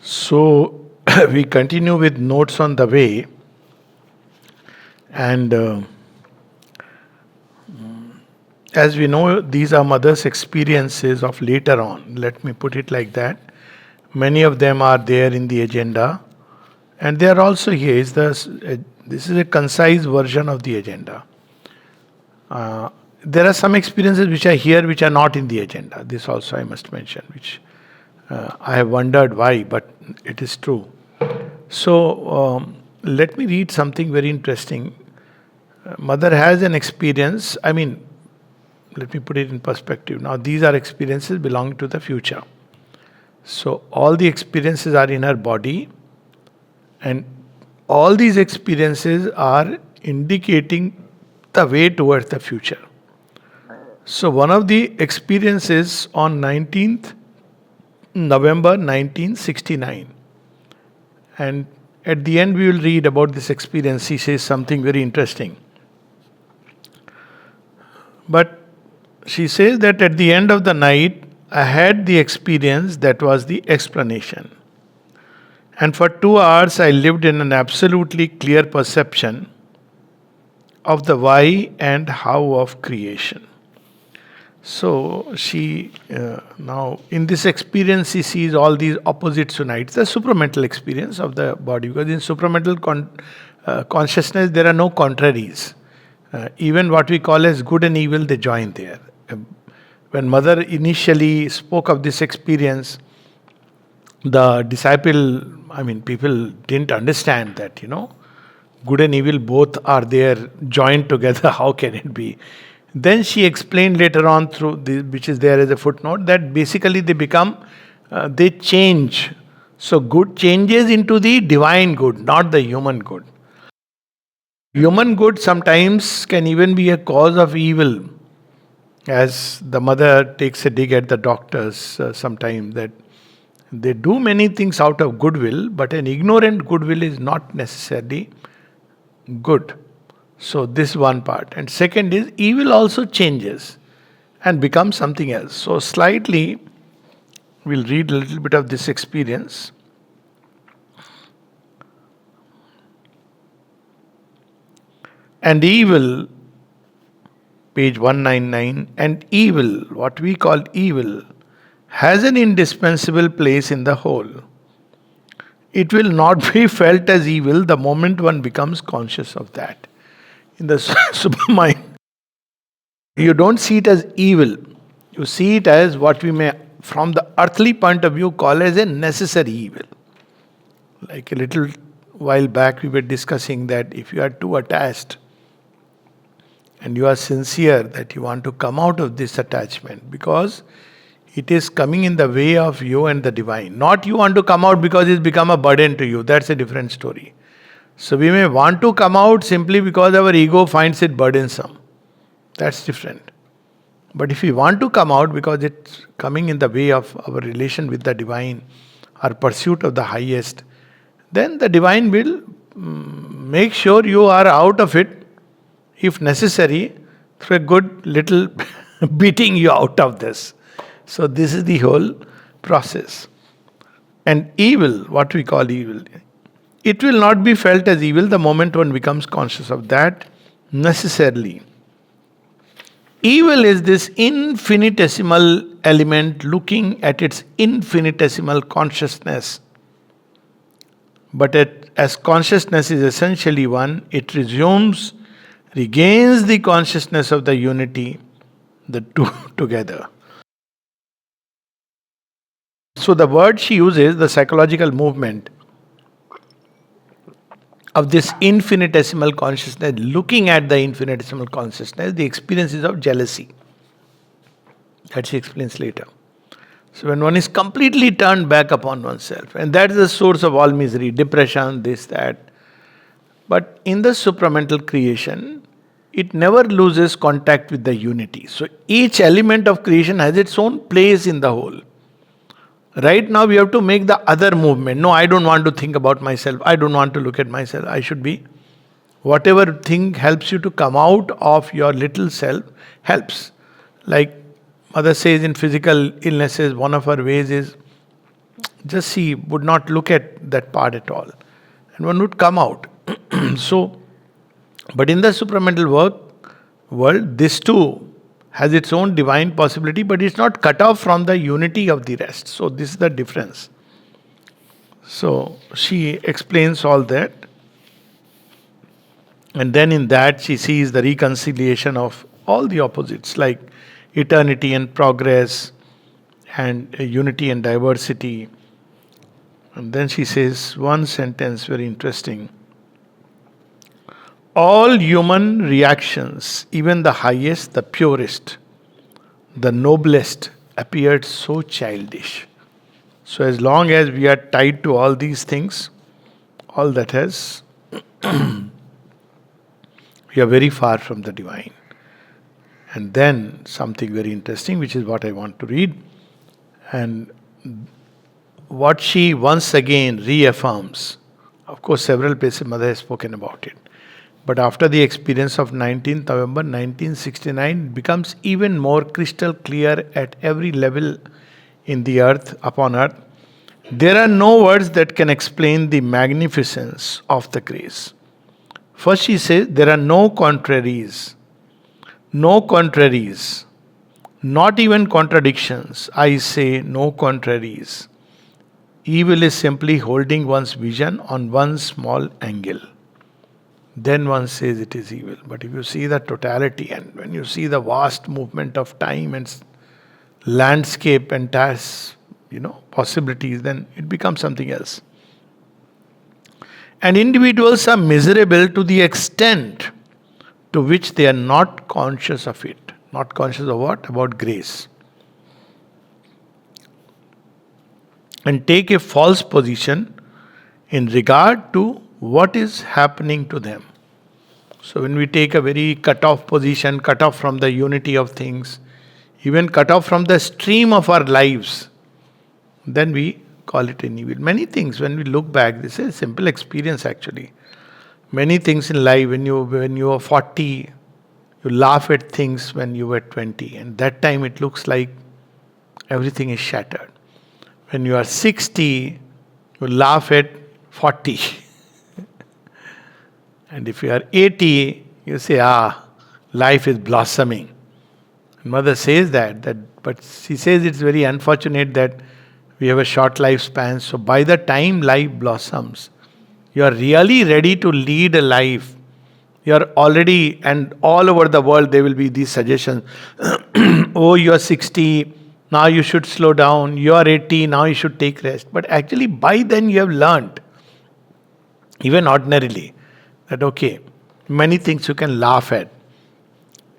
So we continue with notes on the way, and as we know, these are mother's experiences of later on. Let me put it like that. Many of them are there in the agenda, and they are also here. This is a concise version of the agenda. There are some experiences which are here which are not in the agenda. This also I must mention, which I have wondered why, but it is true. So let me read something very interesting. Mother has an experience. Let me put it in perspective. Now, these are experiences belonging to the future. So, all the experiences are in her body, and all these experiences are indicating the way towards the future. So, one of the experiences on 19th November 1969, and at the end we will read about this experience. He says something very interesting. But she says that at the end of the night, I had the experience that was the explanation. And for 2 hours, I lived in an absolutely clear perception of the why and how of creation. So she, now in this experience, she sees all these opposites unite. The supermental experience of the body, because in supermental consciousness, there are no contraries. Even what we call as good and evil, they join there. When Mother initially spoke of this experience, the people didn't understand that, good and evil both are there, joined together. How can it be? Then she explained later on which is there as a footnote, that basically they change. So good changes into the divine good, not the human good. Human good sometimes can even be a cause of evil. As the mother takes a dig at the doctors sometimes, that they do many things out of goodwill, but an ignorant goodwill is not necessarily good. So this one part. And second is, evil also changes and becomes something else. So slightly, we'll read a little bit of this experience. And evil, page 199, and evil, what we call evil, has an indispensable place in the whole. It will not be felt as evil the moment one becomes conscious of that. In the supermind, you don't see it as evil. You see it as what we may, from the earthly point of view, call as a necessary evil. Like a little while back, we were discussing that if you are too attached, and you are sincere that you want to come out of this attachment because it is coming in the way of you and the divine. Not you want to come out because it's become a burden to you. That's a different story. So we may want to come out simply because our ego finds it burdensome. That's different. But if we want to come out because it's coming in the way of our relation with the divine, our pursuit of the highest, then the divine will make sure you are out of it, if necessary, through a good little beating you out of this. So this is the whole process. And evil, what we call evil, it will not be felt as evil the moment one becomes conscious of that necessarily. Evil is this infinitesimal element looking at its infinitesimal consciousness. But as consciousness is essentially one, it regains the consciousness of the unity, the two together. So the word she uses, the psychological movement of this infinitesimal consciousness, looking at the infinitesimal consciousness, the experiences of jealousy. That she explains later. So when one is completely turned back upon oneself, and that is the source of all misery, depression, this, that. But in the supramental creation, it never loses contact with the unity. So each element of creation has its own place in the whole. Right now we have to make the other movement. No, I don't want to think about myself. I don't want to look at myself. I should be. Whatever thing helps you to come out of your little self helps. Like Mother says in physical illnesses, one of her ways is just she would not look at that part at all. And one would come out. So, but in the supramental world, this too has its own divine possibility, but it's not cut off from the unity of the rest. So this is the difference. So she explains all that. And then in that she sees the reconciliation of all the opposites like eternity and progress and unity and diversity. And then she says one sentence very interesting. All human reactions, even the highest, the purest, the noblest, appeared so childish. So as long as we are tied to all these things, all that has, we are very far from the divine. And then something very interesting, which is what I want to read. And what she once again reaffirms, of course several places Mother has spoken about it. But after the experience of 19th November 1969, it becomes even more crystal clear at every level in the earth, upon earth. There are no words that can explain the magnificence of the grace. First she says, there are no contraries, not even contradictions. I say no contraries. Evil is simply holding one's vision on one small angle. Then one says it is evil. But if you see the totality and when you see the vast movement of time and landscape and possibilities, then it becomes something else. And individuals are miserable to the extent to which they are not conscious of it. Not conscious of what? About grace. And take a false position in regard to what is happening to them. So when we take a very cut-off position, cut off from the unity of things, even cut off from the stream of our lives, then we call it an evil. Many things, when we look back, this is a simple experience actually. Many things in life, when you are 40, you laugh at things when you were 20, and that time it looks like everything is shattered. When you are 60, you laugh at 40. And if you are 80, you say, life is blossoming. Mother says that, but she says it's very unfortunate that we have a short lifespan. So by the time life blossoms, you are really ready to lead a life. You are already, and all over the world there will be these suggestions. Oh, you are 60, now you should slow down. You are 80, now you should take rest. But actually by then you have learned, even ordinarily, that okay, many things you can laugh at.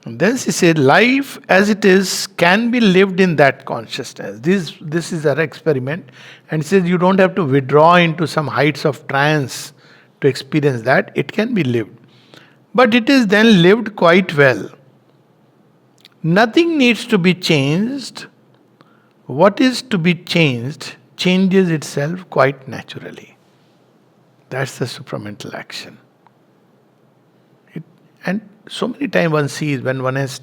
And then she said, life as it is can be lived in that consciousness. This is our experiment. And she says you don't have to withdraw into some heights of trance to experience that. It can be lived. But it is then lived quite well. Nothing needs to be changed. What is to be changed changes itself quite naturally. That's the supramental action. And so many times one sees when one has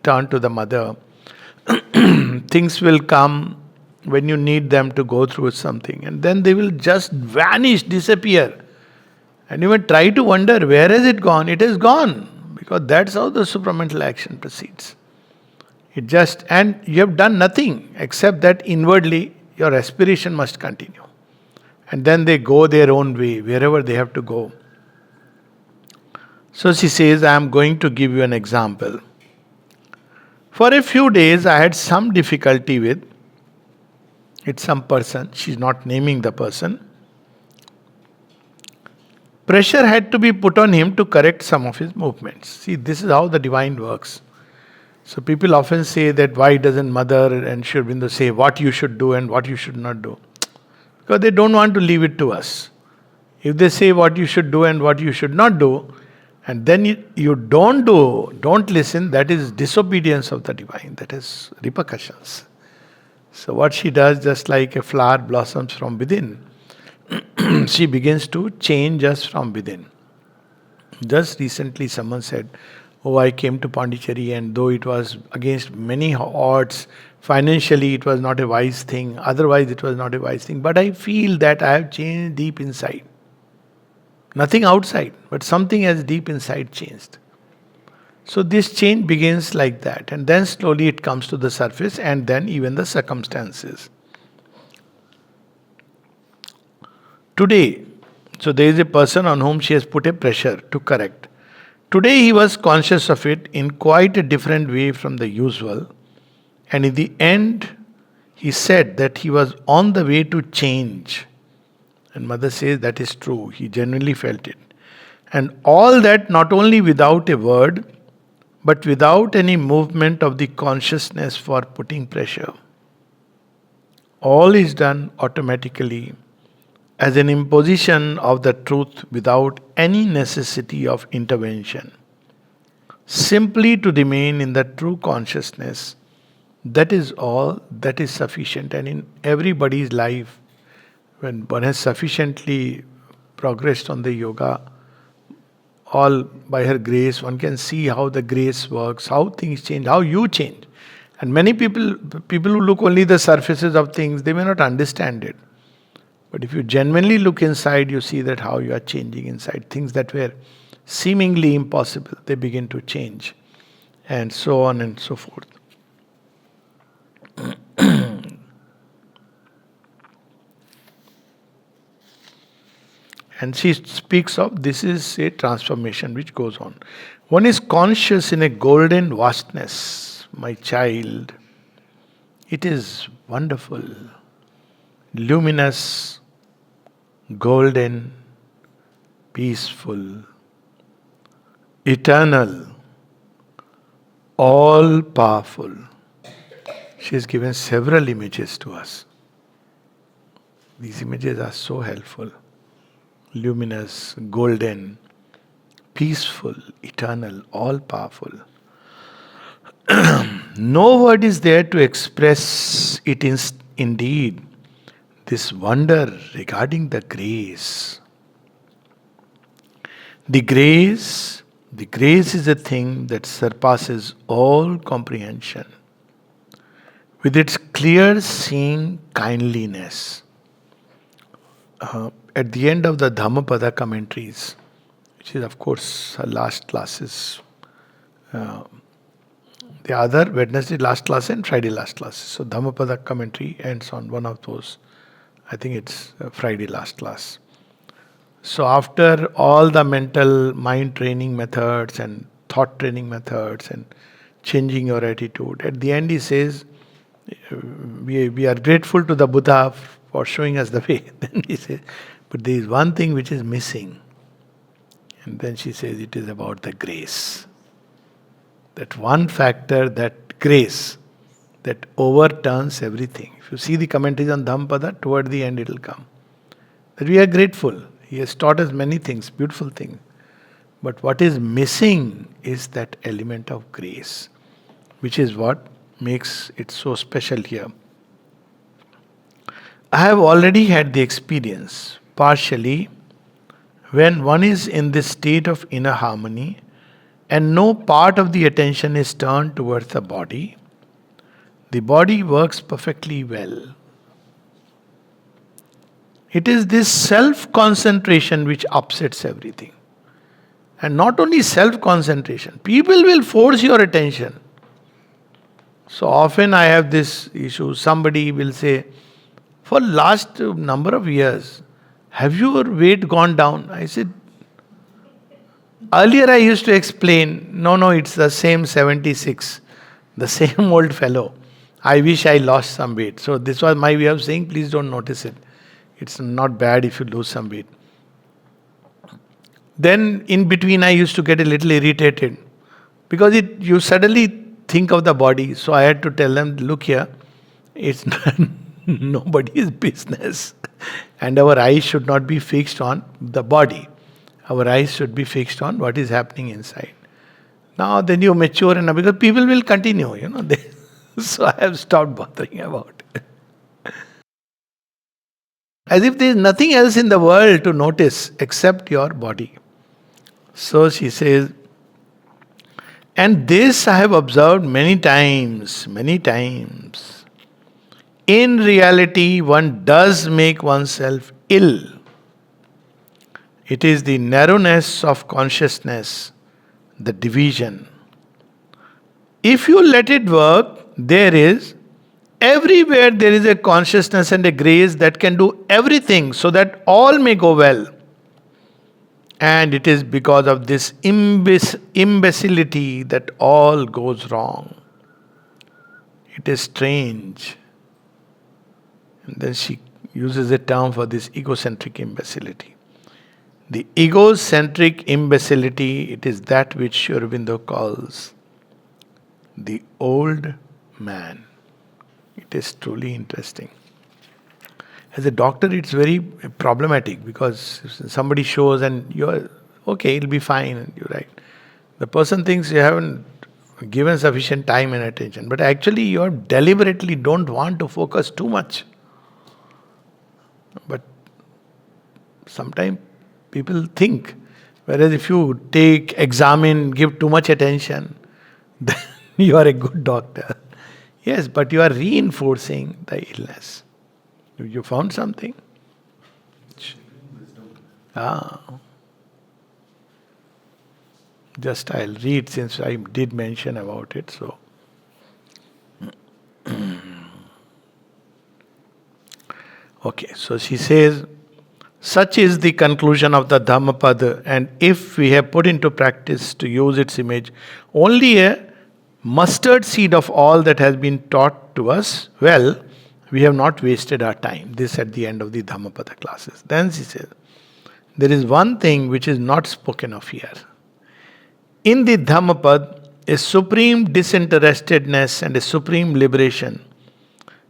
turned to the Mother, things will come when you need them to go through something, and then they will just vanish, disappear. And you may try to wonder, where has it gone? It has gone. Because that's how the supramental action proceeds. And you have done nothing except that inwardly your aspiration must continue. And then they go their own way, wherever they have to go. So she says, I am going to give you an example. For a few days I had some difficulty with some person. She's not naming the person. Pressure had to be put on him to correct some of his movements. See, this is how the divine works. So people often say that why doesn't Mother and Sri Aurobindo say what you should do and what you should not do? Because they don't want to leave it to us. If they say what you should do and what you should not do, and then you don't listen, that is disobedience of the divine, that is repercussions. So what she does, just like a flower blossoms from within, she begins to change us from within. Just recently someone said, Oh, I came to Pondicherry, and though it was against many odds, financially it was not a wise thing, otherwise it was not a wise thing. But I feel that I have changed deep inside. Nothing outside, but something has deep inside changed. So this change begins like that, and then slowly it comes to the surface, and then even the circumstances. Today, so there is a person on whom she has put a pressure to correct. Today he was conscious of it in quite a different way from the usual, and in the end, he said that he was on the way to change. And mother says that is true, he genuinely felt it. And all that not only without a word, but without any movement of the consciousness for putting pressure. All is done automatically as an imposition of the truth without any necessity of intervention. Simply to remain in the true consciousness, that is all, that is sufficient. And in everybody's life, when one has sufficiently progressed on the yoga, all by her grace, one can see how the grace works, how things change, how you change. And many people who look only the surfaces of things, they may not understand it. But if you genuinely look inside, you see that how you are changing inside. Things that were seemingly impossible, they begin to change. And so on and so forth. And she speaks of this is a transformation which goes on. One is conscious in a golden vastness, my child. It is wonderful, luminous, golden, peaceful, eternal, all powerful. She has given several images to us. These images are so helpful. Luminous, golden, peaceful, eternal, all powerful. No word is there to express it indeed. This wonder regarding the grace. The grace is a thing that surpasses all comprehension. With its clear seeing kindliness. At the end of the Dhammapada commentaries, which is of course her last classes, the other Wednesday last class and Friday last classes. So Dhammapada commentary ends on one of those. I think it's Friday last class. So after all the mental mind training methods and thought training methods and changing your attitude, at the end he says, we are grateful to the Buddha for showing us the way. Then he says, but there is one thing which is missing. And then she says it is about the grace. That one factor, that grace, that overturns everything. If you see the commentaries on Dhammapada, toward the end it will come. That we are grateful. He has taught us many things, beautiful things. But what is missing is that element of grace, which is what makes it so special here. I have already had the experience, partially, when one is in this state of inner harmony and no part of the attention is turned towards the body works perfectly well. It is this self-concentration which upsets everything. And not only self-concentration, people will force your attention. So often I have this issue, somebody will say, for last number of years, have your weight gone down? I said, earlier I used to explain, no, it's the same 76, the same old fellow. I wish I lost some weight. So this was my way of saying, please don't notice it. It's not bad if you lose some weight. Then in between I used to get a little irritated because you suddenly think of the body. So I had to tell them, look here, it's not nobody's business. And our eyes should not be fixed on the body. Our eyes should be fixed on what is happening inside. Now then you mature enough because people will continue, so I have stopped bothering about it. As if there is nothing else in the world to notice except your body. So she says, And this I have observed many times, many times. In reality, one does make oneself ill. It is the narrowness of consciousness, the division. If you let it work, everywhere there is a consciousness and a grace that can do everything so that all may go well. And it is because of this imbecility that all goes wrong. It is strange. And then she uses a term for this egocentric imbecility. The egocentric imbecility, it is that which Sri Aurobindo calls the old man. It is truly interesting. As a doctor, it's very problematic because somebody shows and you're okay, it'll be fine, and you're right. The person thinks you haven't given sufficient time and attention, but actually you deliberately don't want to focus too much. But sometimes people think, whereas if you examine, give too much attention, then you are a good doctor. Yes, but you are reinforcing the illness. You found something? Just I'll read since I did mention about it. So, okay, so she says, such is the conclusion of the Dhammapada, and if we have put into practice, to use its image, only a mustard seed of all that has been taught to us, well, we have not wasted our time. This at the end of the Dhammapada classes. Then she says, there is one thing which is not spoken of here. In the Dhammapada, a supreme disinterestedness and a supreme liberation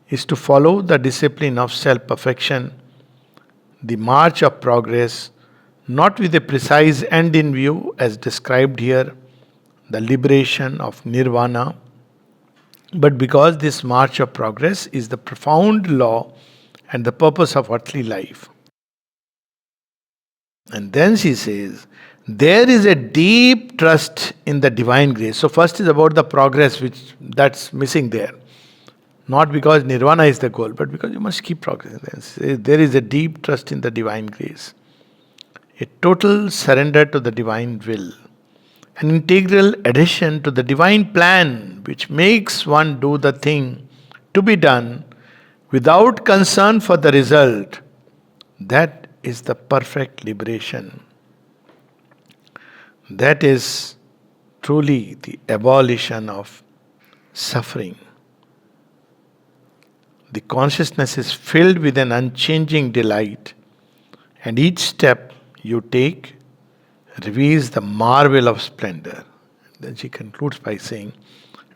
is to follow the discipline of self-perfection, the march of progress, not with a precise end in view as described here, the liberation of nirvana, but because this march of progress is the profound law and the purpose of earthly life. And then she says, there is a deep trust in the divine grace. So first is about the progress that's missing there. Not because nirvana is the goal, but because you must keep progressing. There is a deep trust in the divine grace. A total surrender to the divine will. An integral adhesion to the divine plan, which makes one do the thing to be done without concern for the result. That is the perfect liberation. That is truly the abolition of suffering. The consciousness is filled with an unchanging delight, and each step you take reveals the marvel of splendor. Then she concludes by saying,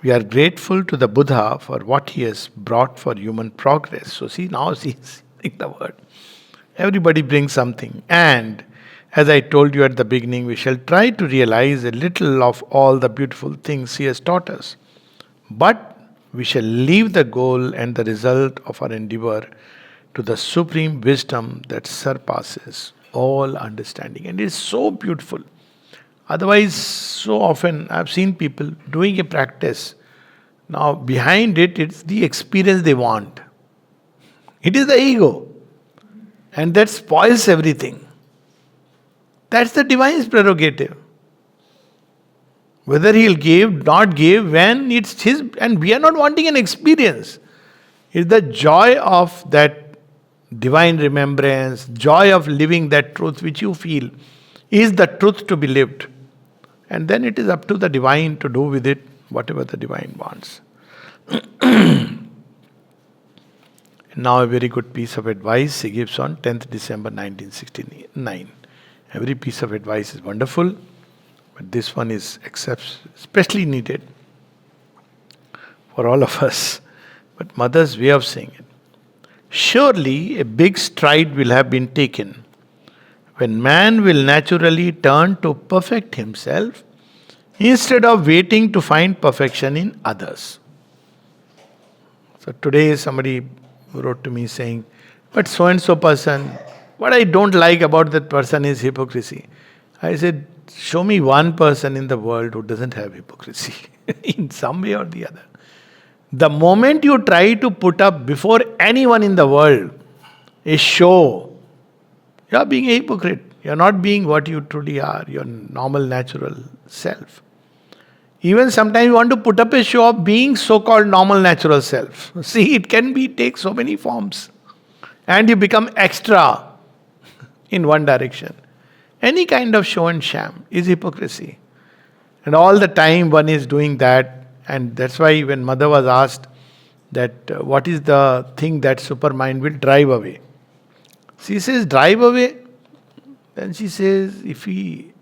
we are grateful to the Buddha for what he has brought for human progress. So see, now she's saying the word. Everybody brings something. And as I told you at the beginning, we shall try to realize a little of all the beautiful things he has taught us. But we shall leave the goal and the result of our endeavor to the supreme wisdom that surpasses all understanding. And it is so beautiful. Otherwise, so often I've seen people doing a practice. Now, behind it, it's the experience they want. It is the ego. And that spoils everything. That's the divine's prerogative. Whether he'll give, not give, when it's his, and we are not wanting an experience. It's the joy of that divine remembrance, joy of living that truth which you feel is the truth to be lived. And then it is up to the divine to do with it whatever the divine wants. Now a very good piece of advice he gives on 10th December 1969. Every piece of advice is wonderful, but this one is especially needed for all of us. But Mother's way of saying it. Surely a big stride will have been taken when man will naturally turn to perfect himself instead of waiting to find perfection in others. So today somebody wrote to me saying, but so and so person, what I don't like about that person is hypocrisy. I said, show me one person in the world who doesn't have hypocrisy in some way or the other. The moment you try to put up before anyone in the world a show, you are being a hypocrite. You are not being what you truly are, your normal, natural self. Even sometimes you want to put up a show of being so-called normal, natural self. See, it can be take so many forms. And you become extra in one direction. Any kind of show and sham is hypocrisy. And all the time one is doing that. And that's why when mother was asked that what is the thing that supermind will drive away? She says, drive away. Then she says, if we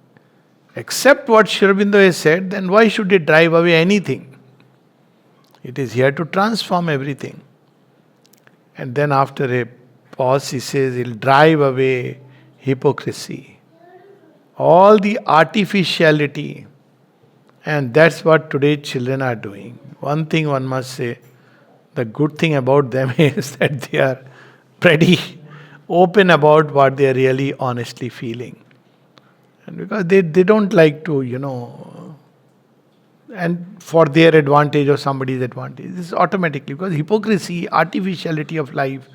accept what Sri Aurobindo has said, then why should it drive away anything? It is here to transform everything. And then after a pause, she says, it will drive away hypocrisy, all the artificiality. And that's what today children are doing. One thing one must say, the good thing about them is that they are pretty open about what they are really honestly feeling. And because they don't like to, and for their advantage or somebody's advantage. This is automatically, because hypocrisy, artificiality of life,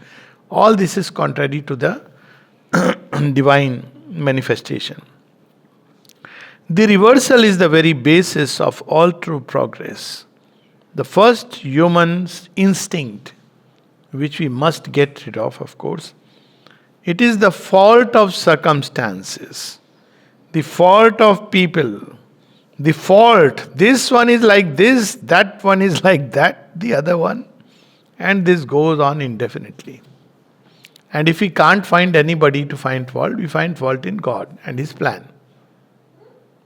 all this is contrary to the divine manifestation. The reversal is the very basis of all true progress. The first human's instinct, which we must get rid of course, it is the fault of circumstances, the fault of people, the fault. This one is like this, that one is like that, the other one. And this goes on indefinitely. And if we can't find anybody to find fault, we find fault in God and His plan.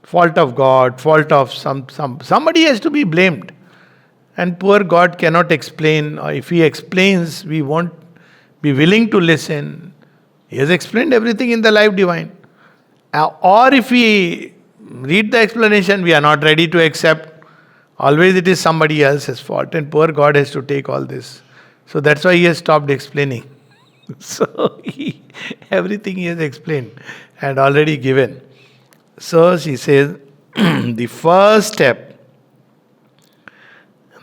Fault of God, fault of somebody has to be blamed. And poor God cannot explain, or if He explains, we won't be willing to listen. He has explained everything in the life divine. Or if we read the explanation, we are not ready to accept. Always it is somebody else's fault, and poor God has to take all this. So that's why He has stopped explaining. So everything He has explained and already given. So she says, the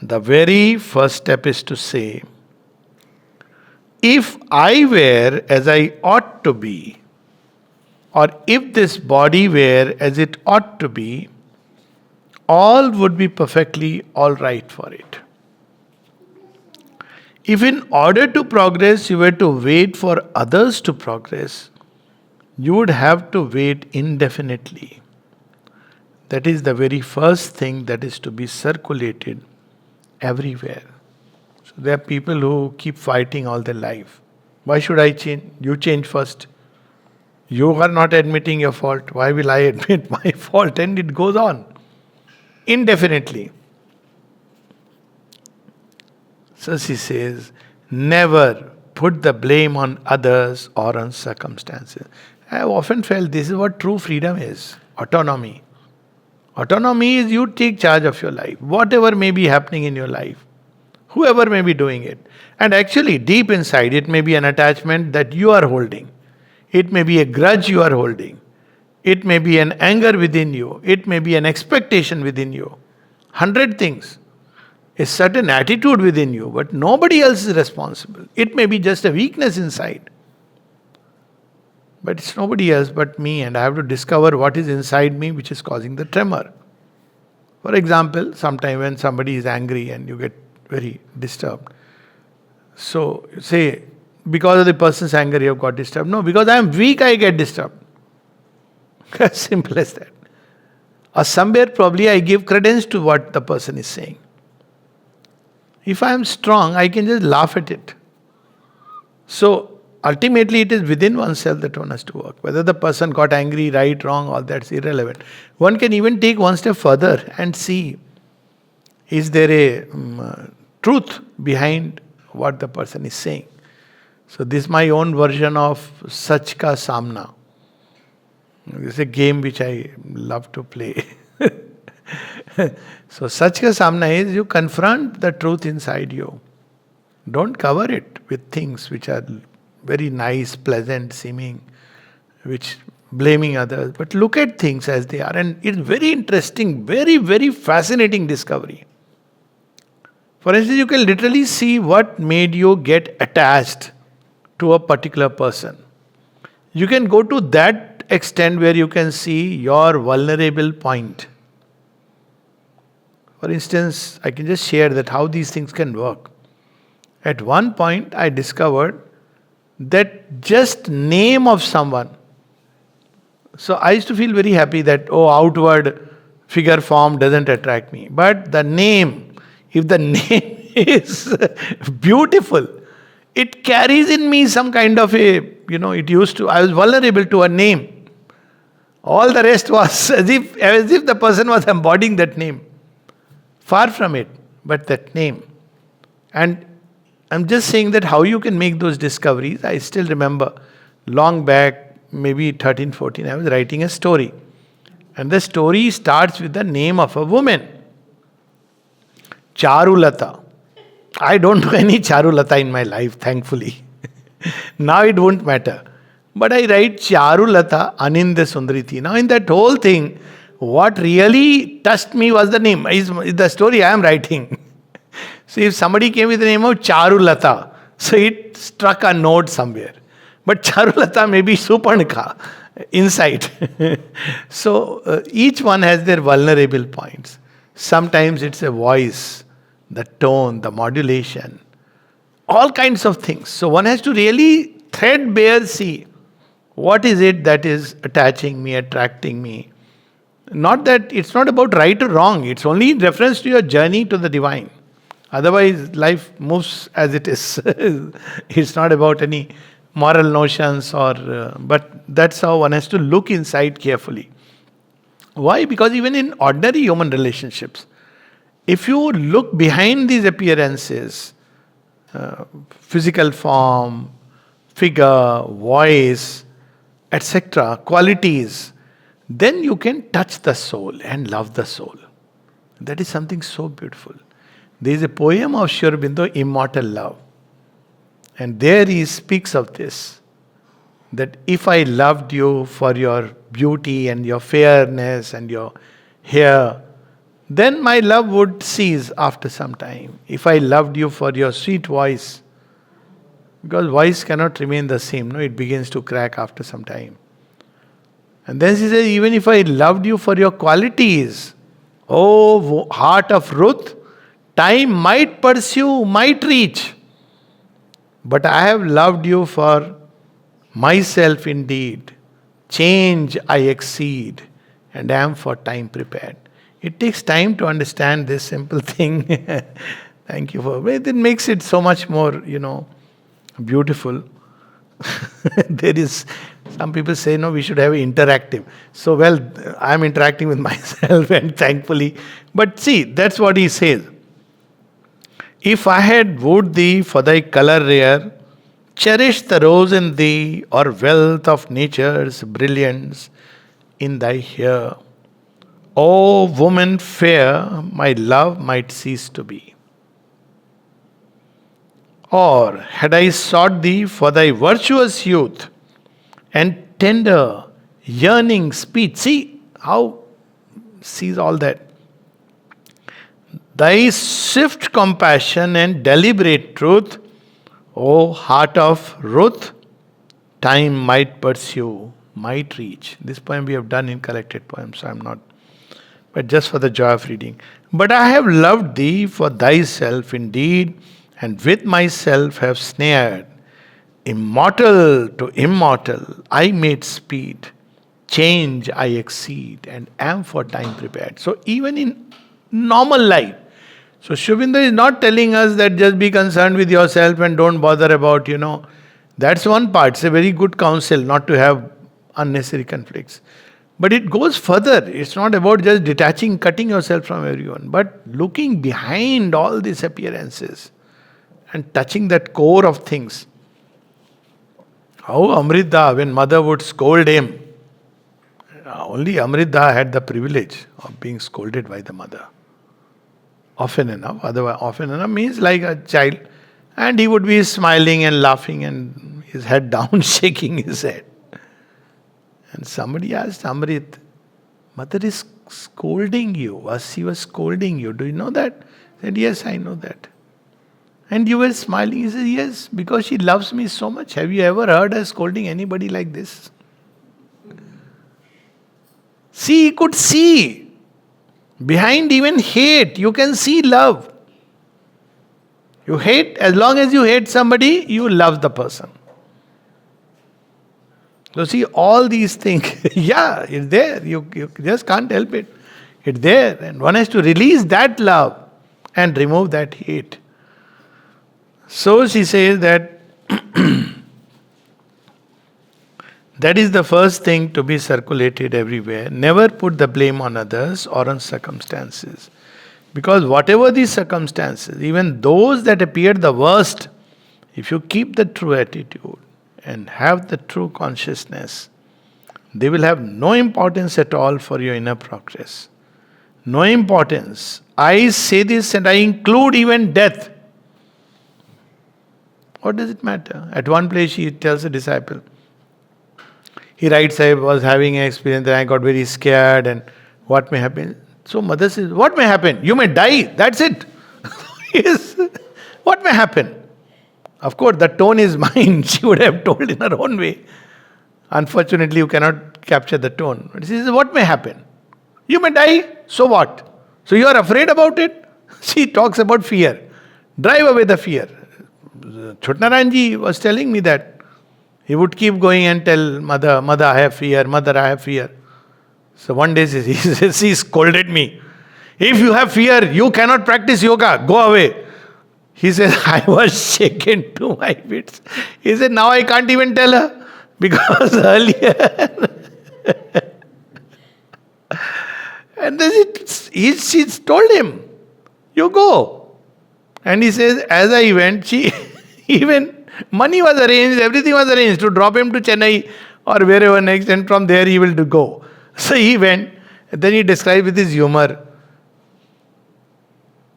very first step is to say, if I were as I ought to be, or if this body were as it ought to be, all would be perfectly all right for it. If in order to progress you were to wait for others to progress, you would have to wait indefinitely. That is the very first thing that is to be circulated everywhere. So there are people who keep fighting all their life. Why should I change? You change first. You are not admitting your fault. Why will I admit my fault? And it goes on indefinitely. So she says, never put the blame on others or on circumstances. I have often felt this is what true freedom is. Autonomy. Autonomy is you take charge of your life. Whatever may be happening in your life. Whoever may be doing it. And actually, deep inside, it may be an attachment that you are holding. It may be a grudge you are holding. It may be an anger within you. It may be an expectation within you. 100 things. A certain attitude within you, but nobody else is responsible. It may be just a weakness inside. But it's nobody else but me, and I have to discover what is inside me which is causing the tremor. For example, sometime when somebody is angry and you get very disturbed. So, say, because of the person's anger you have got disturbed. No, because I am weak I get disturbed. As simple as that. Or somewhere probably I give credence to what the person is saying. If I am strong, I can just laugh at it. So, ultimately it is within oneself that one has to work. Whether the person got angry, right, wrong, all that's irrelevant. One can even take one step further and see, is there a truth behind what the person is saying. So this is my own version of Sach Ka Samna. This is a game which I love to play. So Sach Ka Samna is you confront the truth inside you. Don't cover it with things which are very nice, pleasant seeming, which blaming others, but look at things as they are. And it's very interesting, very, very fascinating discovery. For instance, you can literally see what made you get attached to a particular person. You can go to that extent where you can see your vulnerable point. For instance, I can just share that how these things can work. At one point, I discovered that just name of someone. So I used to feel very happy that, oh, outward figure form doesn't attract me. But the name, if the name is beautiful, it carries in me some kind of I was vulnerable to a name. All the rest was as if the person was embodying that name. Far from it, but that name. And I'm just saying that how you can make those discoveries. I still remember long back, maybe 13, 14, I was writing a story. And the story starts with the name of a woman. Charulata. I don't know any Charulata in my life, thankfully. Now it won't matter. But I write Charulata Aninde Sundriti. Now in that whole thing, what really touched me was the name. Is the story I am writing. So if somebody came with the name of Charulata, so it struck a note somewhere. But Charulata may be Suparnika inside. So each one has their vulnerable points. Sometimes it's a voice, the tone, the modulation, all kinds of things. So one has to really threadbare see what is it that is attaching me, attracting me. Not that it's not about right or wrong. It's only in reference to your journey to the divine. Otherwise, life moves as it is. It's not about any moral notions but that's how one has to look inside carefully. Why? Because even in ordinary human relationships, if you look behind these appearances, physical form, figure, voice, etc., qualities, then you can touch the soul and love the soul. That is something so beautiful. There is a poem of Sri Aurobindo, Immortal Love. And there he speaks of this, that if I loved you for your beauty and your fairness and your hair, then my love would cease after some time. If I loved you for your sweet voice, because voice cannot remain the same, no, it begins to crack after some time. And then she says, even if I loved you for your qualities, oh heart of Ruth, time might pursue, might reach. But I have loved you for myself indeed. Change I exceed, and am for time prepared. It takes time to understand this simple thing. Thank you for it. It makes it so much more, beautiful. There is, some people say, no, we should have interactive. So, well, I'm interacting with myself and thankfully. But see, that's what he says. If I had wooed thee for thy colour rare, cherished the rose in thee, or wealth of nature's brilliance in thy hair, O woman fair, my love might cease to be. Or had I sought thee for thy virtuous youth and tender, yearning speech. See how sees all that. Thy swift compassion and deliberate truth, O heart of Ruth, time might pursue, might reach. This poem we have done in collected poems, so I'm not, but just for the joy of reading. But I have loved thee for thyself indeed, and with myself have snared. Immortal to immortal, I made speed. Change I exceed, and am for time prepared. So even in normal life, so Sri Aurobindo is not telling us that just be concerned with yourself and don't bother about, That's one part. It's a very good counsel not to have unnecessary conflicts. But it goes further. It's not about just detaching, cutting yourself from everyone, but looking behind all these appearances and touching that core of things. How Amrita, when mother would scold him, only Amrita had the privilege of being scolded by the mother. Often enough. Otherwise, often enough means like a child. And he would be smiling and laughing and his head down, shaking his head. And somebody asked Amrit, Mother is scolding you. She was scolding you. Do you know that? He said, yes, I know that. And you were smiling. He said, yes, because she loves me so much. Have you ever heard her scolding anybody like this? See, he could see. Behind even hate, you can see love. You hate, as long as you hate somebody, you love the person. So see, all these things, yeah, it's there. You just can't help it. It's there. And one has to release that love and remove that hate. So she says that that is the first thing to be circulated everywhere. Never put the blame on others or on circumstances. Because whatever these circumstances, even those that appear the worst, if you keep the true attitude and have the true consciousness, they will have no importance at all for your inner progress. No importance. I say this and I include even death. What does it matter? At one place she tells a disciple, he writes, I was having an experience and I got very scared and what may happen? So mother says, what may happen? You may die, that's it. Yes. What may happen? Of course, the tone is mine. She would have told in her own way. Unfortunately, you cannot capture the tone. But she says, what may happen? You may die, so what? So you are afraid about it? She talks about fear. Drive away the fear. Chotnaranji was telling me that. He would keep going and tell mother, mother, I have fear, mother, I have fear. So one day she scolded me. If you have fear, you cannot practice yoga, go away. He said, I was shaken to my bits. He said, now I can't even tell her. Because earlier. And then she told him, you go. And he says, as I went, she even money was arranged, everything was arranged to drop him to Chennai or wherever next, and from there he will go. So he went, and then he described with his humor,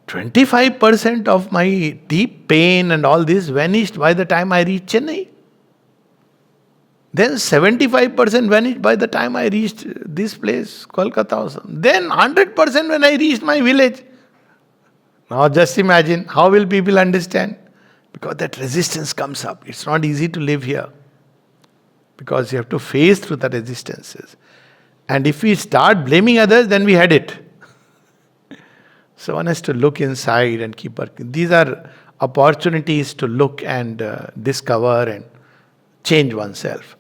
25% of my deep pain and all this vanished by the time I reached Chennai. Then 75% vanished by the time I reached this place, Kolkata. Then 100% when I reached my village. Now just imagine, how will people understand? Because that resistance comes up. It's not easy to live here. Because you have to face through the resistances. And if we start blaming others, then we had it. So one has to look inside and keep working. These are opportunities to look and discover and change oneself.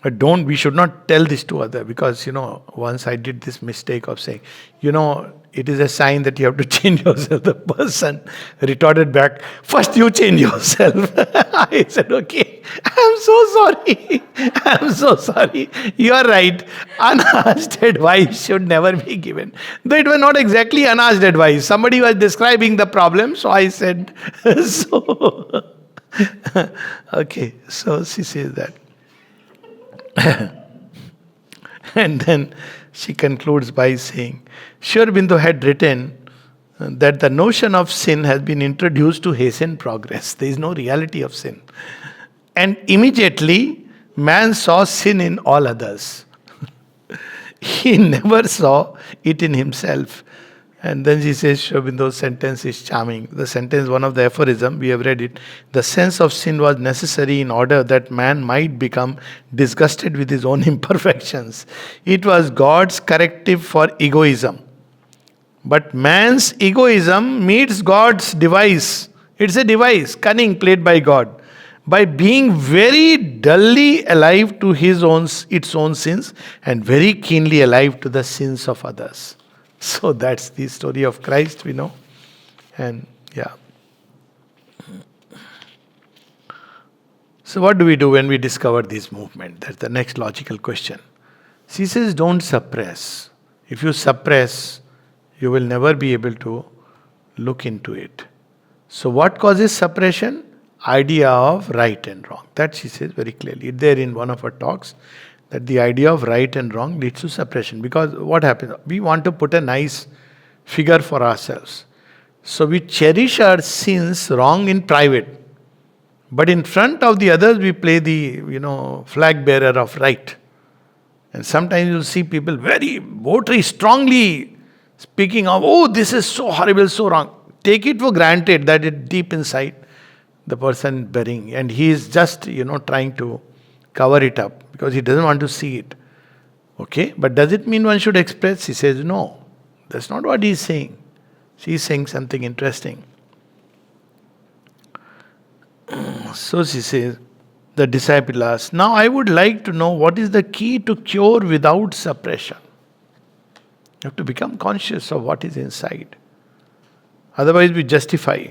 But we should not tell this to others, because, once I did this mistake of saying, it is a sign that you have to change yourself. The person retorted back, first you change yourself. I said, okay, I'm so sorry. I'm so sorry. You are right. Unasked advice should never be given. Though it was not exactly unasked advice. Somebody was describing the problem, so I said, so. Okay, so she says that. And then she concludes by saying, Sri Aurobindo had written that the notion of sin has been introduced to hasten progress. There is no reality of sin. And immediately, man saw sin in all others. He never saw it in himself. And then she says, Sri Aurobindo's sentence is charming. The sentence, one of the aphorism, we have read it. The sense of sin was necessary in order that man might become disgusted with his own imperfections. It was God's corrective for egoism. But man's egoism meets God's device. It's a device, cunning played by God. By being very dully alive to its own sins and very keenly alive to the sins of others. So that's the story of Christ, we know. And yeah. So what do we do when we discover this movement? That's the next logical question. She says, don't suppress. If you suppress, you will never be able to look into it. So what causes suppression? Idea of right and wrong. That she says very clearly. It's there in one of her talks. That the idea of right and wrong leads to suppression. Because what happens? We want to put a nice figure for ourselves. So we cherish our sins wrong in private. But in front of the others, we play the, flag bearer of right. And sometimes you'll see people very votary, strongly speaking of, oh, this is so horrible, so wrong. Take it for granted that it deep inside the person bearing, and he is just, trying to cover it up because he doesn't want to see it. Okay, but does it mean one should express? He says, no, that's not what he's saying. She's saying something interesting. So she says, the disciple asks, now I would like to know what is the key to cure without suppression. You have to become conscious of what is inside. Otherwise we justify.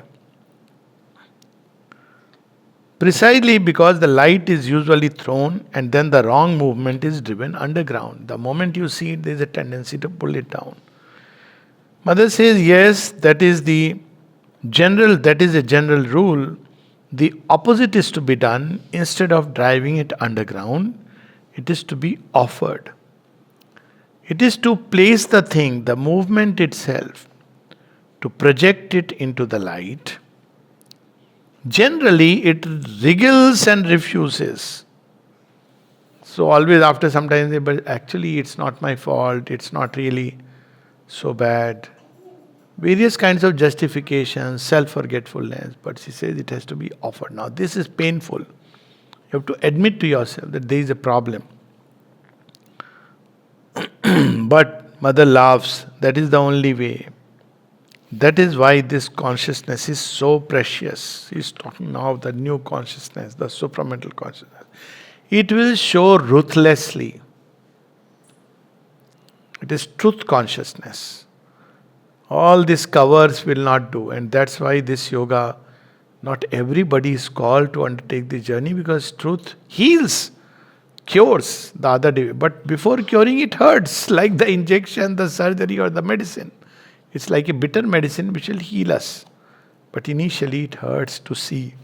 Precisely because the light is usually thrown and then the wrong movement is driven underground. The moment you see it, there is a tendency to pull it down. Mother says, yes, that is a general rule. The opposite is to be done. Instead of driving it underground, it is to be offered. It is to place the thing, the movement itself, to project it into the light. Generally, it wriggles and refuses. So always after some time, say, but actually it's not my fault, it's not really so bad. Various kinds of justifications, self-forgetfulness, but she says it has to be offered. Now this is painful. You have to admit to yourself that there is a problem. But mother laughs, that is the only way. That is why this consciousness is so precious. He's talking now of the new consciousness, the supermental consciousness. It will show ruthlessly. It is truth consciousness. All these covers will not do, and that's why this yoga, not everybody is called to undertake the journey, because truth heals, cures the other day. But before curing, it hurts, like the injection, the surgery, or the medicine. It's like a bitter medicine which will heal us. But initially it hurts to see.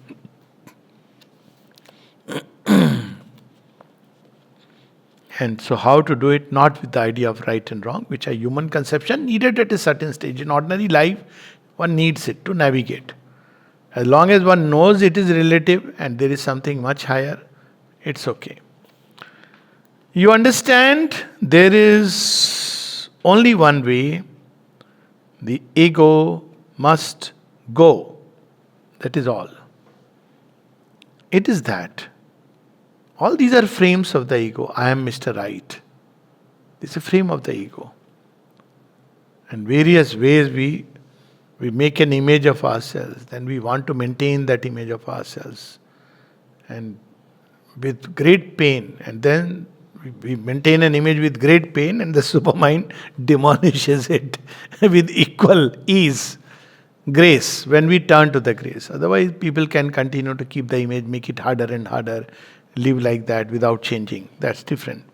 And so how to do it? Not with the idea of right and wrong, which are human conception needed at a certain stage. In ordinary life, one needs it to navigate. As long as one knows it is relative and there is something much higher, it's okay. You understand there is only one way. The ego must go. That is all. It is that. All these are frames of the ego. I am Mr. Right. This is a frame of the ego. And various ways we make an image of ourselves. Then we want to maintain that image of ourselves. And with great pain. And then we maintain an image with great pain, and the supermind demolishes it with equal ease, grace, when we turn to the grace. Otherwise, people can continue to keep the image, make it harder and harder, live like that without changing. That's different.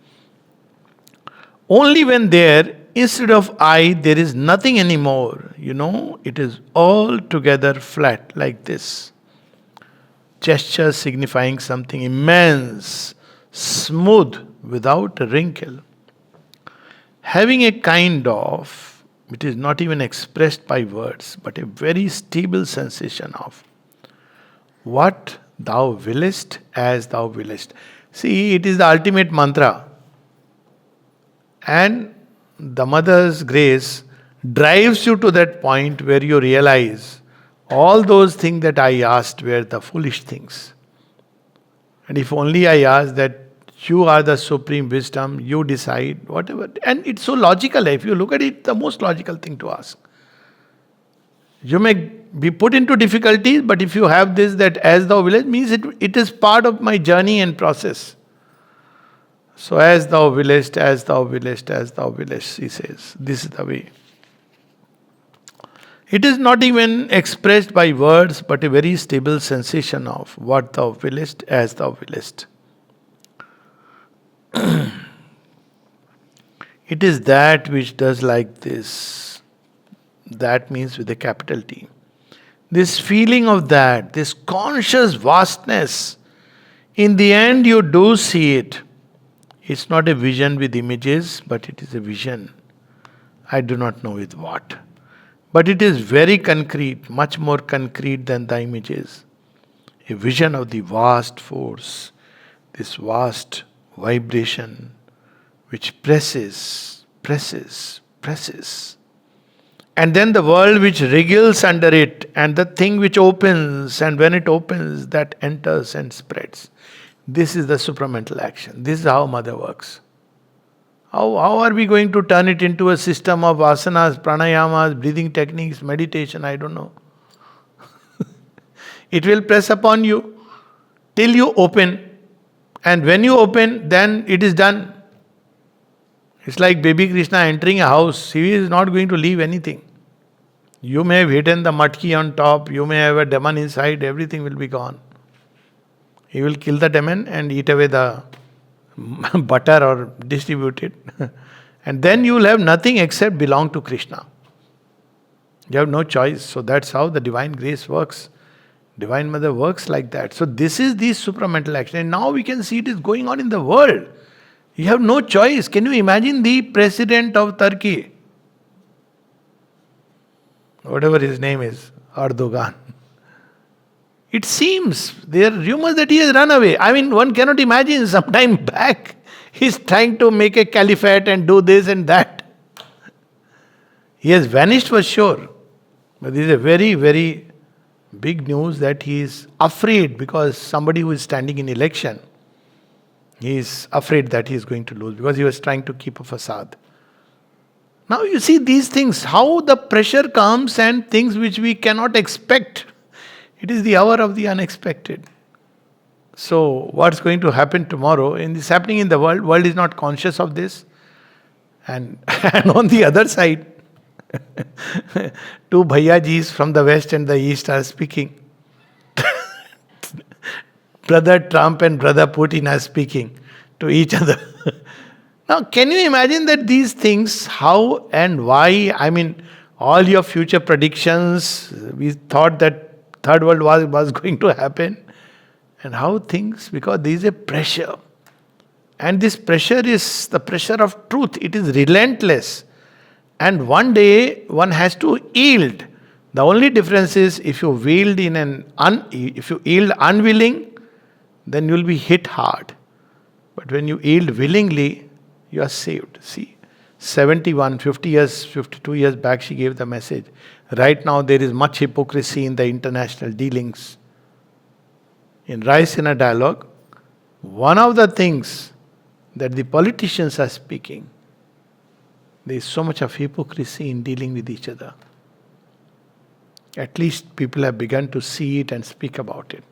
Only when there, instead of I, there is nothing anymore. It is all together flat, like this. Gesture signifying something immense, smooth, without a wrinkle. Having a kind of, it is not even expressed by words, but a very stable sensation of what thou willest as thou willest. See, it is the ultimate mantra. And the Mother's grace drives you to that point where you realize all those things that I asked were the foolish things. And if only I asked that you are the supreme wisdom, you decide, whatever. And it's so logical. If you look at it, the most logical thing to ask. You may be put into difficulties, but if you have this, that as thou willest, means it is part of my journey and process. So as thou willest, as thou willest, as thou willest, he says. This is the way. It is not even expressed by words, but a very stable sensation of what thou willest, as thou willest. It is that which does like this. That means with a capital T. This feeling of that, this conscious vastness, in the end you do see it. It's not a vision with images, but it is a vision. I do not know with what. But it is very concrete, much more concrete than the images. a vision of the vast force, this vast vibration which presses, presses, presses. And then the world which wriggles under it, and the thing which opens, and when it opens, that enters and spreads. This is the supramental action. This is how Mother works. How are we going to turn it into a system of asanas, pranayamas, breathing techniques, meditation? I don't know. It will press upon you till you open. And when you open, then it is done. It's like baby Krishna entering a house. He is not going to leave anything. You may have hidden the matki on top, you may have a demon inside, everything will be gone. He will kill the demon and eat away the butter or distribute it. And then you will have nothing except belong to Krishna. You have no choice. So that's how the divine grace works. Divine Mother works like that. So this is the supramental action. And now we can see it is going on in the world. You have no choice. Can you imagine the president of Turkey? Whatever his name is, Erdogan. It seems, there are rumors that he has run away. I mean, one cannot imagine some time back, he's trying to make a caliphate and do this and that. He has vanished for sure. But this is a very, very big news that he is afraid because somebody who is standing in election, he is afraid that he is going to lose because he was trying to keep a facade. Now you see these things, how the pressure comes and things which we cannot expect. It is the hour of the unexpected. So what's going to happen tomorrow? And this happening in the world is not conscious of this. And on the other side, two Bhaiyajis from the west and the east are speaking. Brother Trump and Brother Putin are speaking to each other. Now, can you imagine that these things, how and why? I mean, all your future predictions, we thought that Third World War was going to happen. And how things, because there is a pressure. And this pressure is the pressure of truth. It is relentless. And one day, one has to yield. The only difference is if you yield if you yield unwilling, then you will be hit hard. But when you yield willingly, you are saved. See, 50 years, 52 years back, she gave the message. Right now, there is much hypocrisy in the international dealings. In Raisina dialogue, one of the things that the politicians are speaking, there is so much of hypocrisy in dealing with each other. At least people have begun to see it and speak about it.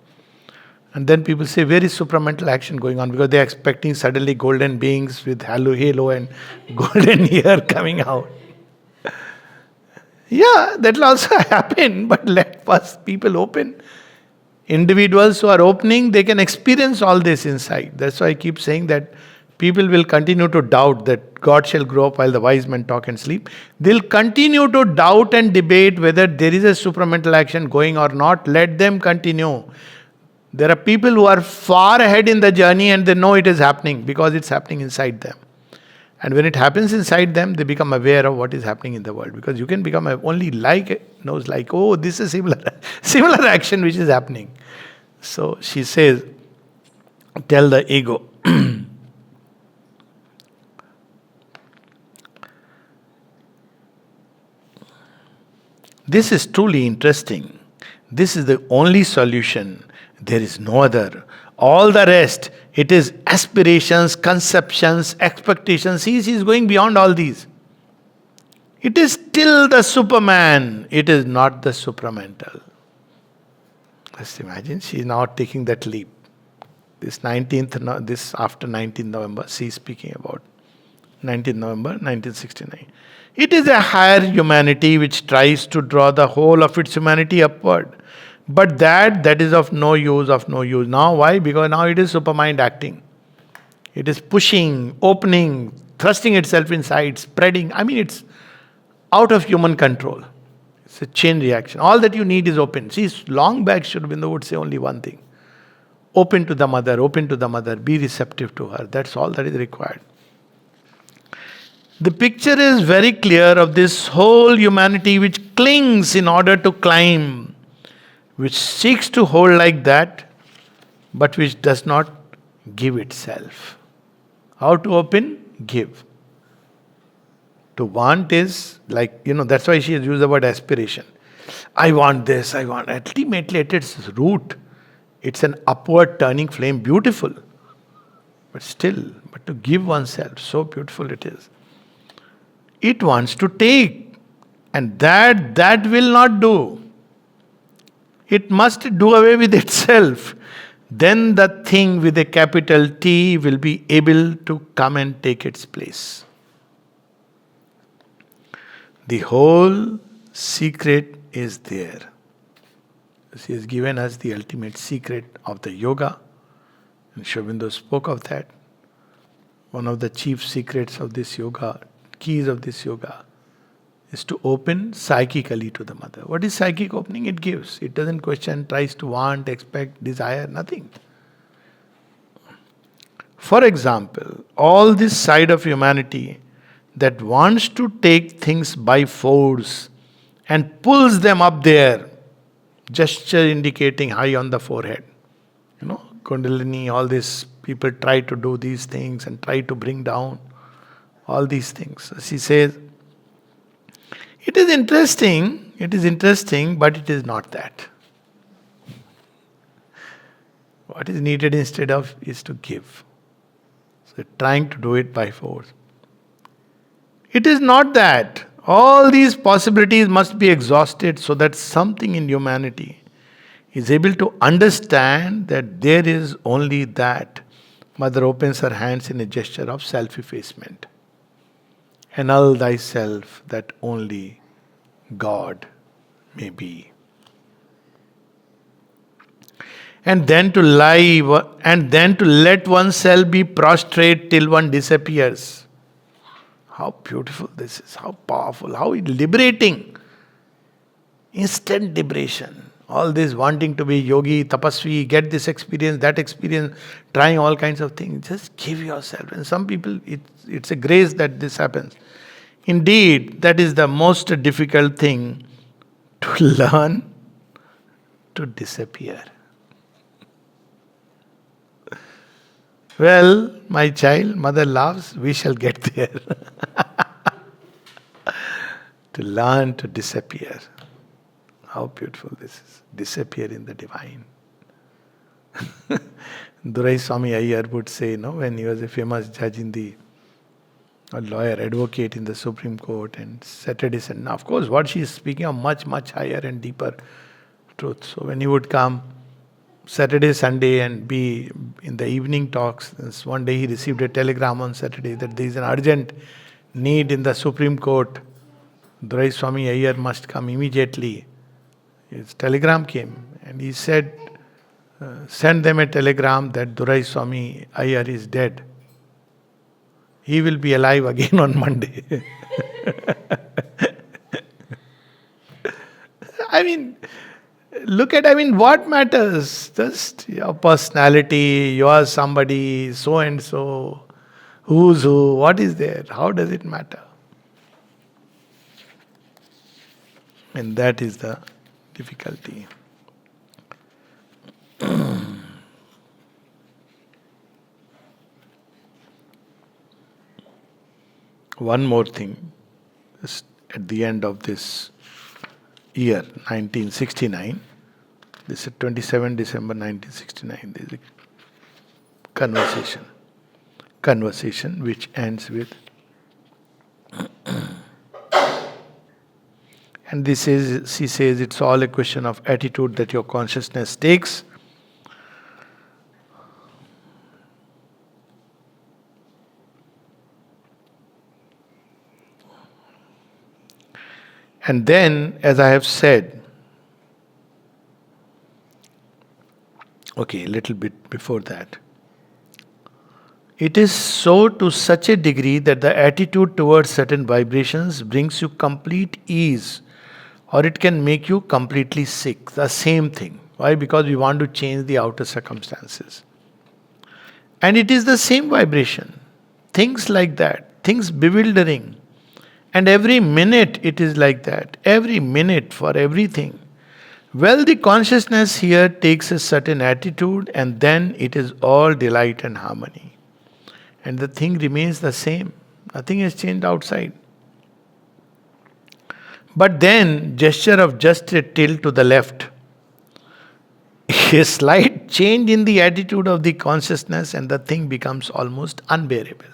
And then people say, where is supramental action going on? Because they are expecting suddenly golden beings with halo and golden hair coming out. Yeah, that will also happen, but let first people open. Individuals who are opening, they can experience all this inside. That's why I keep saying that people will continue to doubt that God shall grow up while the wise men talk and sleep. They'll continue to doubt and debate whether there is a supramental action going or not. Let them continue. There are people who are far ahead in the journey and they know it is happening because it's happening inside them. And when it happens inside them, they become aware of what is happening in the world. Because you can become only knows oh, this is similar action which is happening. So she says, tell the ego. This is truly interesting. This is the only solution. There is no other. All the rest, it is aspirations, conceptions, expectations. She is going beyond all these. It is still the Superman. It is not the supramental. Just imagine, she is now taking that leap. This after 19th November, she is speaking about 19th November 1969. It is a higher humanity which tries to draw the whole of its humanity upward. But that is of no use. Now why? Because now it is supermind acting. It is pushing, opening, thrusting itself inside, spreading. I mean, it's out of human control. It's a chain reaction. All that you need is open. See, long back Sri Aurobindo would say only one thing. Open to the mother, be receptive to her. That's all that is required. The picture is very clear of this whole humanity which clings in order to climb. which seeks to hold like that, but which does not give itself. How to open? Give. To want is like, that's why she has used the word aspiration. I want this, I want. Ultimately, at its root, it's an upward turning flame, beautiful. But to give oneself, so beautiful it is. It wants to take, and that will not do. It must do away with itself. Then the thing with a capital T will be able to come and take its place. The whole secret is there. She has given us the ultimate secret of the yoga. And Sri Aurobindo spoke of that. One of the chief secrets of this yoga, keys of this yoga, is to open psychically to the mother. What is psychic opening? It gives. It doesn't question, tries to want, expect, desire, nothing. For example, all this side of humanity that wants to take things by force and pulls them up there, gesture indicating high on the forehead. Kundalini, all these people try to do these things and try to bring down all these things. She says, it is interesting, but it is not that. What is needed instead of is to give. So trying to do it by force. It is not that. All these possibilities must be exhausted so that something in humanity is able to understand that there is only that. Mother opens her hands in a gesture of self-effacement. Annul thyself that only God may be. And then to lie, and then to let oneself be prostrate till one disappears. How beautiful this is, how powerful, how liberating. Instant liberation. All this wanting to be yogi, tapasvi, get this experience, that experience, trying all kinds of things. Just give yourself. And some people, it's a grace that this happens. Indeed, that is the most difficult thing, to learn to disappear. Well, my child, mother loves, we shall get there. To learn to disappear. How beautiful this is. Disappear in the divine. Durai Swami Iyer would say, when he was a famous judge a lawyer, advocate in the Supreme Court, and Saturdays, and of course what she is speaking of much, much higher and deeper truth. So when he would come Saturday, Sunday and be in the evening talks, one day he received a telegram on Saturday that there is an urgent need in the Supreme Court. Durai Swami Iyer must come immediately. His telegram came and he said, send them a telegram that Durai Swami Iyer is dead. He will be alive again on Monday. Look at, what matters? Just your personality, you are somebody, so and so, who's who, what is there? How does it matter? And that is the difficulty. One more thing. Just at the end of this year, 1969, this is 27 December 1969, there is a conversation which ends with, and she says, it's all a question of attitude that your consciousness takes. And then, as I have said, a little bit before that, it is so to such a degree that the attitude towards certain vibrations brings you complete ease, or it can make you completely sick. The same thing. Why? Because we want to change the outer circumstances. And it is the same vibration. Things like that. Things bewildering. And every minute it is like that. Every minute for everything. Well, the consciousness here takes a certain attitude and then it is all delight and harmony. And the thing remains the same. Nothing has changed outside. But then, gesture of just a tilt to the left, a slight change in the attitude of the consciousness, and the thing becomes almost unbearable.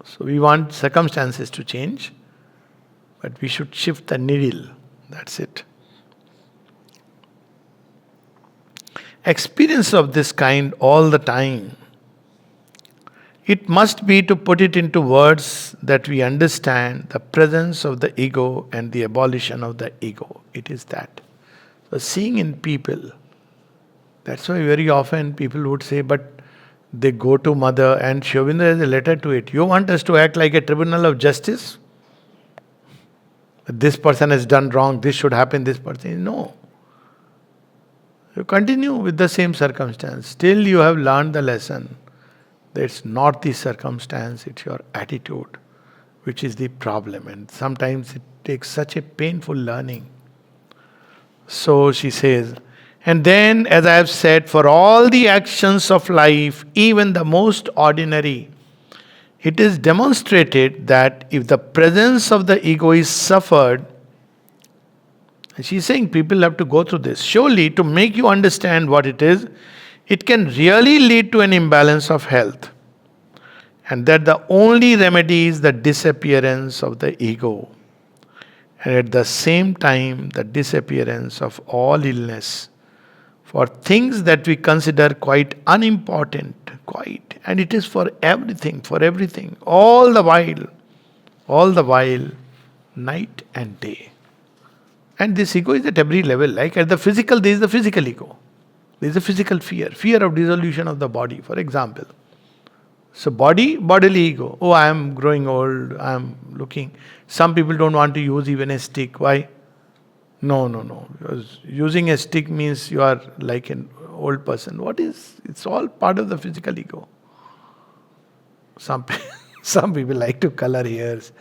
So, we want circumstances to change, but we should shift the needle. That's it. Experience of this kind all the time. It must be, to put it into words that we understand, the presence of the ego and the abolition of the ego. It is that. So seeing in people, that's why very often people would say, but they go to mother and Sri Aurobindo has a letter to it. You want us to act like a tribunal of justice? This person has done wrong, this should happen, this person. No. You continue with the same circumstance. Still you have learned the lesson. It's not the circumstance, it's your attitude which is the problem. And sometimes it takes such a painful learning. So she says, and then, as I have said, for all the actions of life, even the most ordinary, it is demonstrated that if the presence of the ego is suffered, and she's saying people have to go through this, surely to make you understand what it is, it can really lead to an imbalance of health. And that the only remedy is the disappearance of the ego. And at the same time, the disappearance of all illness. For things that we consider quite unimportant, and it is for everything, all the while, night and day. And this ego is at every level. Like at the physical, there is the physical ego. There is a physical fear of dissolution of the body, for example. So bodily ego. Oh, I am growing old, I am looking. Some people don't want to use even a stick. Why? No. Because using a stick means you are like an old person. What is? It's all part of the physical ego. Some people like to color hairs.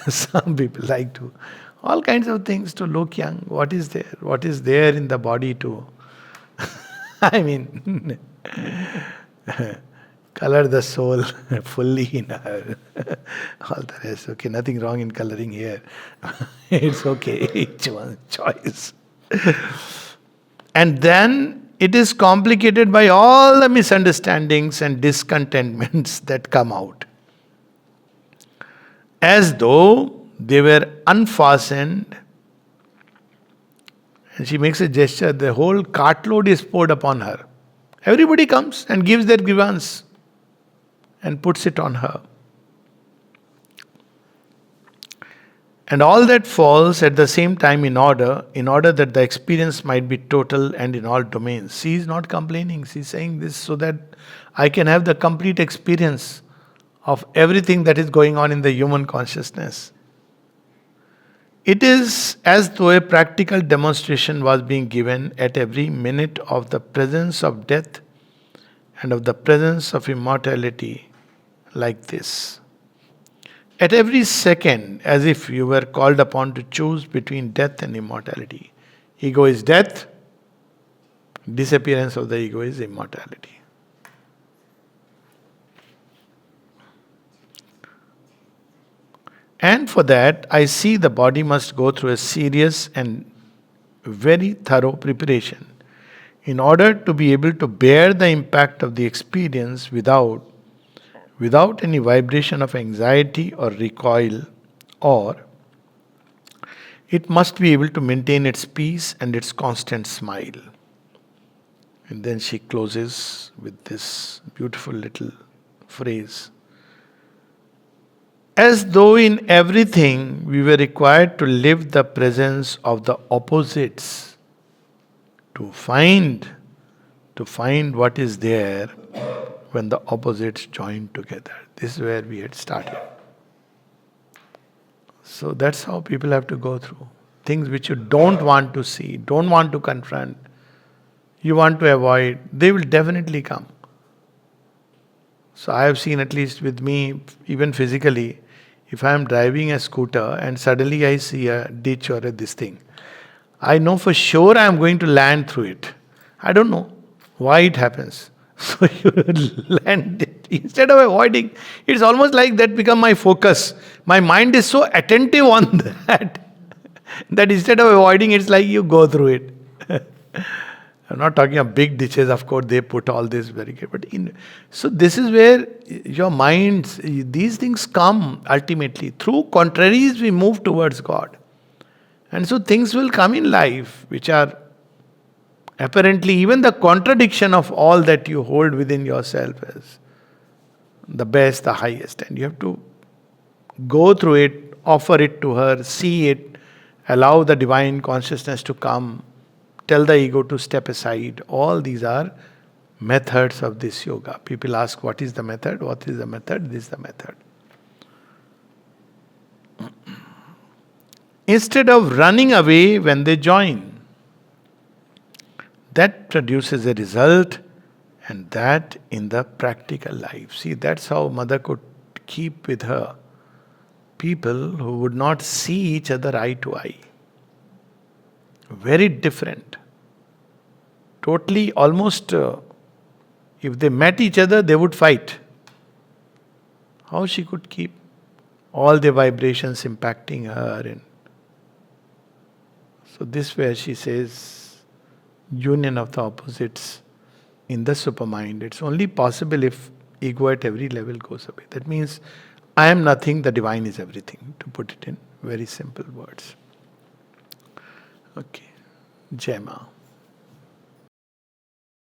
Some people like to all kinds of things to look young. What is there? What is there in the body to I mean, color the soul fully in her. All the rest, okay, nothing wrong in coloring hair. It's okay, each one's choice. And then it is complicated by all the misunderstandings and discontentments that come out. As though they were unfastened. And she makes a gesture, the whole cartload is poured upon her. Everybody comes and gives their grievance and puts it on her. And all that falls at the same time in order that the experience might be total and in all domains. She is not complaining, she is saying this so that I can have the complete experience of everything that is going on in the human consciousness. It is as though a practical demonstration was being given at every minute of the presence of death and of the presence of immortality, like this. At every second, as if you were called upon to choose between death and immortality. Ego is death, disappearance of the ego is immortality. And for that, I see the body must go through a serious and very thorough preparation in order to be able to bear the impact of the experience without any vibration of anxiety or recoil, or it must be able to maintain its peace and its constant smile. And then she closes with this beautiful little phrase. As though in everything we were required to live the presence of the opposites, to find what is there when the opposites join together. This is where we had started. So that's how people have to go through. Things which you don't want to see, don't want to confront, you want to avoid, they will definitely come. So I have seen, at least with me, even physically, if I am driving a scooter and suddenly I see a ditch or this thing, I know for sure I am going to land through it. I don't know why it happens. So you land it. Instead of avoiding, it's almost like that become my focus. My mind is so attentive on that that instead of avoiding, it's like you go through it. I'm not talking of big ditches, of course, they put all this very good. But so this is where your minds, these things come ultimately. Through contraries, we move towards God. And so things will come in life which are apparently even the contradiction of all that you hold within yourself as the best, the highest. And you have to go through it, offer it to her, see it, allow the divine consciousness to come, tell the ego to step aside. All these are methods of this yoga. People ask, what is the method? What is the method? This is the method. Instead of running away when they join, that produces a result, and that in the practical life. See, that's how Mother could keep with her people who would not see each other eye to eye. Very different. Totally, almost, if they met each other, they would fight. How she could keep all the vibrations impacting her. And so this where she says, union of the opposites in the supermind. It's only possible if ego at every level goes away. That means I am nothing, the divine is everything, to put it in very simple words. Okay. Jai Ma.